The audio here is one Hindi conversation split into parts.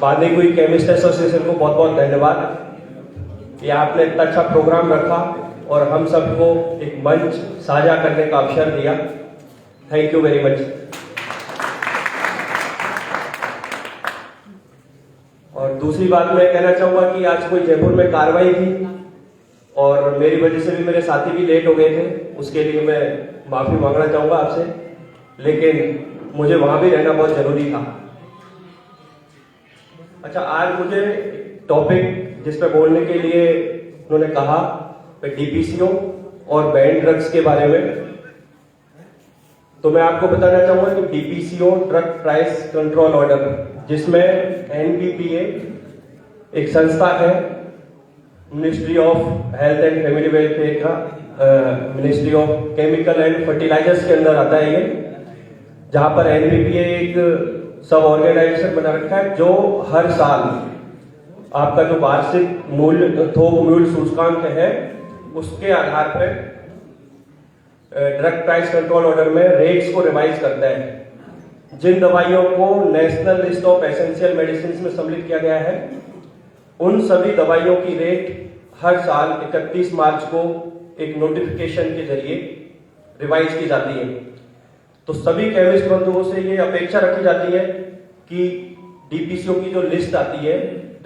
बांदीकुई केमिस्ट एसोसिएशन को बहुत बहुत धन्यवाद कि आपने इतना अच्छा प्रोग्राम रखा और हम सबको एक मंच साझा करने का अवसर दिया। Thank you very much. और दूसरी बात मैं कहना चाहूंगा कि आज कोई जयपुर में कार्रवाई थी और मेरी वजह से भी मेरे साथी भी लेट हो गए थे, उसके लिए मैं माफी मांगना चाहूंगा आपसे, लेकिन मुझे वहां भी रहना बहुत जरूरी था। अच्छा, आज मुझे टॉपिक जिस पे बोलने के लिए उन्होंने कहा डीपीसीओ और बैन ड्रग्स के बारे में, तो मैं आपको बताना चाहूंगा कि DPCO drug price control order, जिसमें एनपीपीए एक संस्था है, ministry of health and family welfare का, ministry of chemical and fertilisers के अंदर आता है ये, जहां पर एनपीपीए एक सब ऑर्गेनाइजेशन बना रखा है जो हर साल आपका जो वार्षिक मूल्य थोक मूल्य सूचकांक है उसके आधार पर ड्रग प्राइस कंट्रोल ऑर्डर में रेट्स को रिवाइज करता है। जिन दवाइयों को national list of essential medicine में सम्मिलित किया गया है उन सभी दवाइयों की रेट हर साल 31 मार्च को एक नोटिफिकेशन के जरिए रिवाइज की जाती है। तो सभी केमिस्ट बंधुओं से ये अपेक्षा रखी जाती है कि डीपीसीओ की जो लिस्ट आती है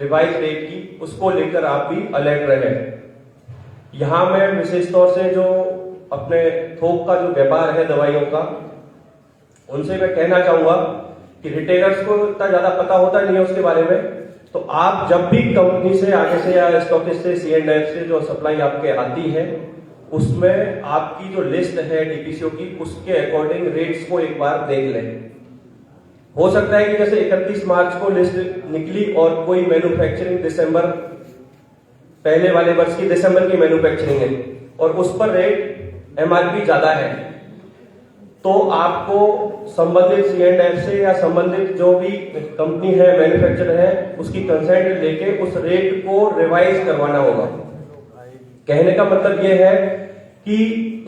रिवाइज रेट की, उसको लेकर आप भी अलर्ट रहें। यहां मैं विशेष तौर से जो अपने थोक का जो व्यापार है दवाइयों का, उनसे मैं कहना चाहूंगा कि रिटेलर्स को इतना ज्यादा पता होता नहीं है उसके बारे में, तो आप जब भी कंपनी से आगे से या स्टॉकिस्ट से C&F से जो सप्लाई आपके आती है उसमें आपकी जो लिस्ट है डीपीसीओ की, उसके अकॉर्डिंग रेट्स को एक बार देख लें। हो सकता है कि जैसे 31 मार्च को लिस्ट निकली और कोई मैन्युफैक्चरिंग दिसंबर, पहले वाले वर्ष की दिसंबर की मैन्युफैक्चरिंग है और उस पर रेट एमआरपी ज्यादा है, तो आपको संबंधित C&F से या संबंधित जो भी कंपनी है मैन्युफैक्चरर है उसकी कंसेंट लेके उस रेट को रिवाइज करवाना होगा। कहने का मतलब यह है कि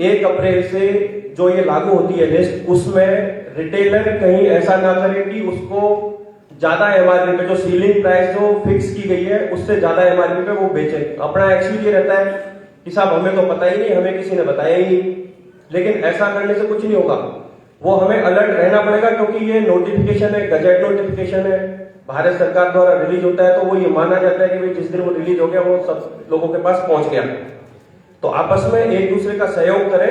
1 अप्रैल से जो ये लागू होती है लिस्ट, उसमें रिटेलर कहीं ऐसा ना करे कि उसको ज्यादा एमआरपी पे, जो सीलिंग प्राइस जो फिक्स की गई है उससे ज्यादा एमआरपी पे वो बेचे। अपना एक्सक्यूज ये रहता है कि साहब हमें तो पता ही नहीं, हमें किसी ने बताया ही नहीं, लेकिन ऐसा करने से कुछ नहीं होगा। वो हमें अलर्ट रहना पड़ेगा क्योंकि ये नोटिफिकेशन है, गजेट नोटिफिकेशन है, भारत सरकार द्वारा रिलीज होता है, तो वो ये माना जाता है कि भाई जिस दिन वो रिलीज हो गया वो सब लोगों के पास पहुंच गया। तो आपस में एक दूसरे का सहयोग करें।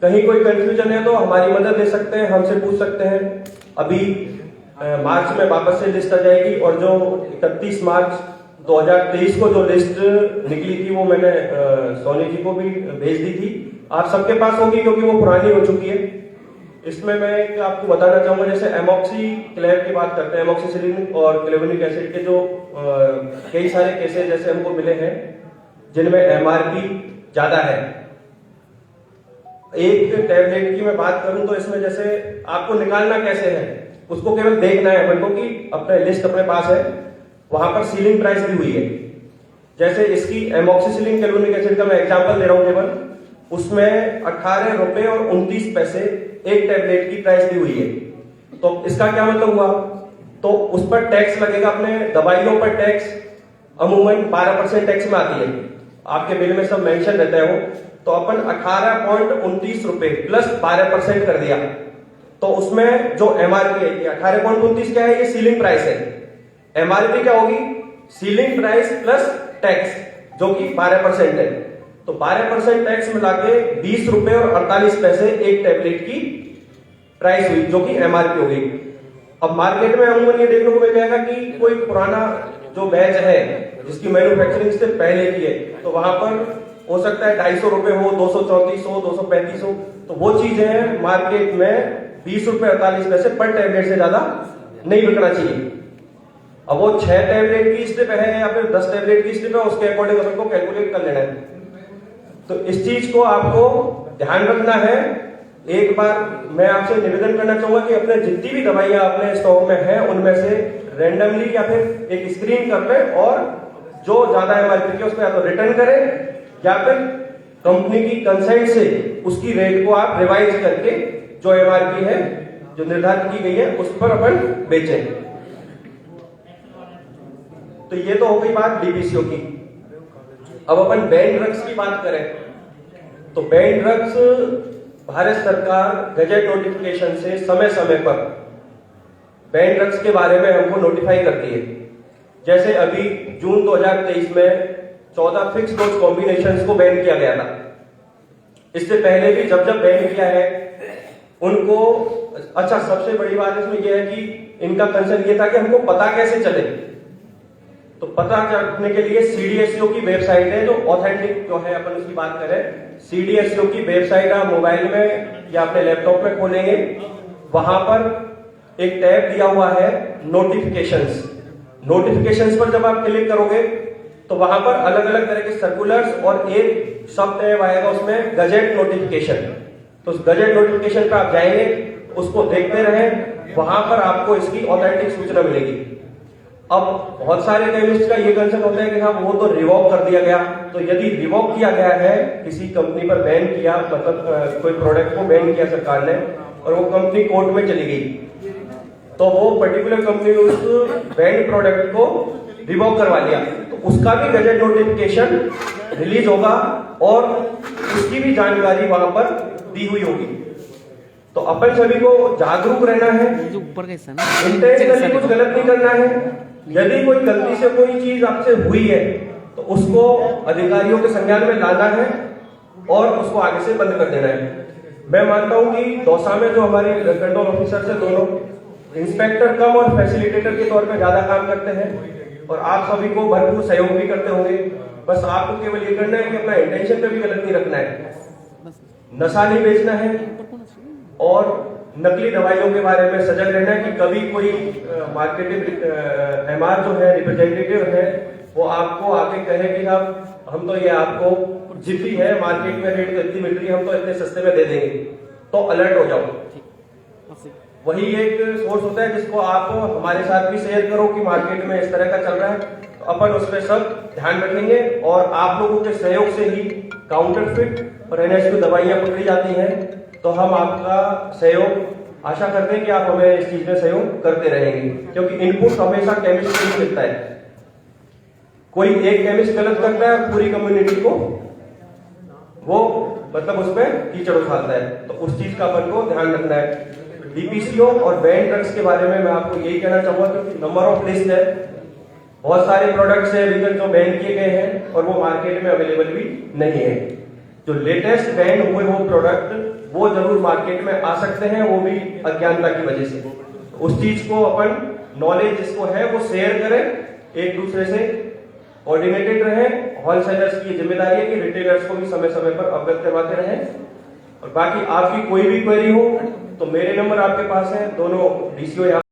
कहीं कोई कंफ्यूजन है तो हमारी मदद ले सकते हैं, हमसे पूछ सकते हैं। अभी मार्च में वापस से लिस्ट आ जाएगी और जो 31 मार्च 2023 को जो लिस्ट निकली थी वो मैंने सोनी जी को भी भेज दी थी, आप सबके पास होगी क्योंकि वो पुरानी हो चुकी है। इसमें मैं आपको बताना चाहूंगा, जैसे एमॉक्सी क्लेव की बात करते हैं, एमॉक्सिसिलिन और क्लेवेनिक एसिड के जो कई सारे केसेस जैसे हमको मिले हैं जिनमें एमआरपी ज्यादा है। एक टैबलेट की मैं बात करूं तो इसमें जैसे आपको निकालना कैसे है, उसको केवल देखना है अपन को कि अपने लिस्ट अपने पास है, वहां पर सीलिंग प्राइस दी हुई है। जैसे इसकी एमॉक्सिसिलिन क्लेवेनिक एसिड का मैं एग्जांपल दे रहा हूं केवल, उसमें 18 रुपए और 29 पैसे एक टैबलेट की प्राइस दी हुई है। तो इसका क्या मतलब हुआ, तो उस पर टैक्स लगेगा। अपने दवाइयों पर टैक्स अमूमन 12% टैक्स में आती है, आपके बिल में सब मेंशन रहता है वो, तो अपन 18.29 रुपए प्लस 12% कर दिया, तो उसमें जो एमआरपी है 18.29 क्या है, ये सीलिंग प्राइस है। एमआरपी क्या होगी, सीलिंग प्राइस प्लस टैक्स जो कि 12% है, तो 12% टैक्स मिला के 20 रुपए और 48 पैसे एक टैबलेट की प्राइस हुई जो कि एमआरपी हो गई। अब मार्केट में अमूमन ये देखने को मिल जाएगा कि कोई पुराना जो बैच है जिसकी मैन्युफैक्चरिंग से पहले की है, तो वहां पर हो सकता है 250 रुपए हो, 234 हो, 235 हो, तो वो चीजें मार्केट में 20 रुपए 48 पैसे पर टैबलेट से ज्यादा नहीं बिकना चाहिए। अब वो 6 टैबलेट की स्ट्रिप है या फिर 10 टैबलेट की स्ट्रिप है, उसके अकॉर्डिंग अपन को कैलकुलेट कर लेना है। तो इस चीज को आपको ध्यान रखना है। एक बार मैं आपसे निवेदन करना चाहूंगा कि अपने जितनी भी दवाइयां अपने स्टॉक में है उनमें से रैंडमली या फिर एक स्क्रीन कर ले और जो ज्यादा एमआरपी के उसमें या तो रिटर्न करें या फिर कंपनी की कंसेंट से उसकी रेट को आप रिवाइज करके जो एमआरपी है जो निर्धारित की गई है उस पर अपन बेचें। तो ये तो हो गई बात डीपीसीओ की। अब अपन बैन ड्रग्स की बात करें तो बैन ड्रग्स भारत सरकार गजट नोटिफिकेशन से समय समय पर बैन ड्रग्स के बारे में हमको नोटिफाई करती है। जैसे अभी जून 2023 में 14 फिक्स डोज कॉम्बिनेशंस को बैन किया गया था। इससे पहले भी जब जब बैन किया है उनको, अच्छा सबसे बड़ी बात इसमें यह है कि इनका कंसर्न ये था कि हमको पता कैसे चले, तो पता करने के लिए सीडीएसओ की वेबसाइट है, जो ऑथेंटिक जो है अपन उसकी बात करें, सीडीएसओ की वेबसाइट आप मोबाइल में या अपने लैपटॉप में खोलेंगे, वहां पर एक टैब दिया हुआ है नोटिफिकेशंस। नोटिफिकेशंस पर जब आप क्लिक करोगे तो वहां पर अलग अलग तरह के सर्कुलर्स और एक सब टैब आएगा उसमें गजट नोटिफिकेशन। तो उस गजट नोटिफिकेशन पर आप जाएंगे, उसको देखते रहें, वहां पर आपको इसकी ऑथेंटिक सूचना मिलेगी। अब बहुत सारे केमिस्ट का ये कंसर्न होता है कि हाँ वो तो रिवॉक कर दिया गया, तो यदि रिवॉक किया गया है, किसी कंपनी पर बैन किया, मतलब कोई प्रोडक्ट को बैन किया सरकार ने और वो कंपनी कोर्ट में चली गई, तो वो पर्टिकुलर कंपनी ने उस बैंड प्रोडक्ट को रिवॉक करवा लिया, तो उसका भी गजट नोटिफिकेशन रिलीज होगा और उसकी भी जानकारी वहां पर दी हुई होगी। तो अपन सभी को जागरूक रहना है, इंटेंशनली कुछ गलत नहीं करना है। यदि कोई गलती से कोई चीज आपसे हुई है तो उसको अधिकारियों के संज्ञान में लाना है और उसको आगे से बंद कर देना है। मैं मानता हूं कि दौसा में जो हमारे कंट्रोल ऑफिसर है, दोनों इंस्पेक्टर कम और फैसिलिटेटर के तौर पर ज्यादा काम करते हैं और आप सभी को भरपूर सहयोग भी करते होंगे। बस आपको केवल ये करना है कि अपना इंटेंशन कभी गलत नहीं रखना है, नशा नहीं बेचना है और नकली दवाइयों के बारे में सजग रहना है कि कभी कोई मार्केटिंग एमआर जो है, रिप्रेजेंटेटिव है, वो आपको आके कहे कि साहब हम तो ये आपको जिफी है, मार्केट में रेट तो इतनी मिल रही है, हम तो इतने सस्ते में दे देंगे, तो अलर्ट हो जाओ। वही एक सोर्स होता है जिसको आप हमारे साथ भी शेयर करो कि मार्केट में इस तरह का चल रहा है, तो अपन उस पर सब ध्यान रखेंगे और आप लोगों के सहयोग से ही काउंटरफिट और एनएसक्यू दवाइयां पकड़ी जाती हैं। तो हम आपका सहयोग आशा करते हैं कि आप हमें इस चीज में सहयोग करते रहेंगे, क्योंकि इनपुट हमेशा केमिस्ट से ही मिलता है। कोई एक केमिस्ट गलत करता है, पूरी कम्युनिटी को वो मतलब उसमें कीचड़ उछालता है, तो उस चीज का अपन को ध्यान रखना है। डीपीसीओ और बैन ड्रग्स के बारे में मैं आपको यही कहना चाहूंगा, क्योंकि नंबर ऑफ लिस्ट है, बहुत सारे प्रोडक्ट्स है अभी तक जो बैन किए गए हैं और वो मार्केट में अवेलेबल भी नहीं है। जो लेटेस्ट बैन हुए वो प्रोडक्ट वो जरूर मार्केट में आ सकते हैं, वो भी अज्ञानता की वजह से। उस चीज को अपन नॉलेज जिसको है वो शेयर करें, एक दूसरे से कोऑर्डिनेटेड रहें। होलसेलर्स की जिम्मेदारी है कि रिटेलर्स को भी समय समय पर अवगत करवाते रहें। और बाकी आपकी कोई भी क्वेरी हो तो मेरे नंबर आपके पास है, दोनों डीसीओ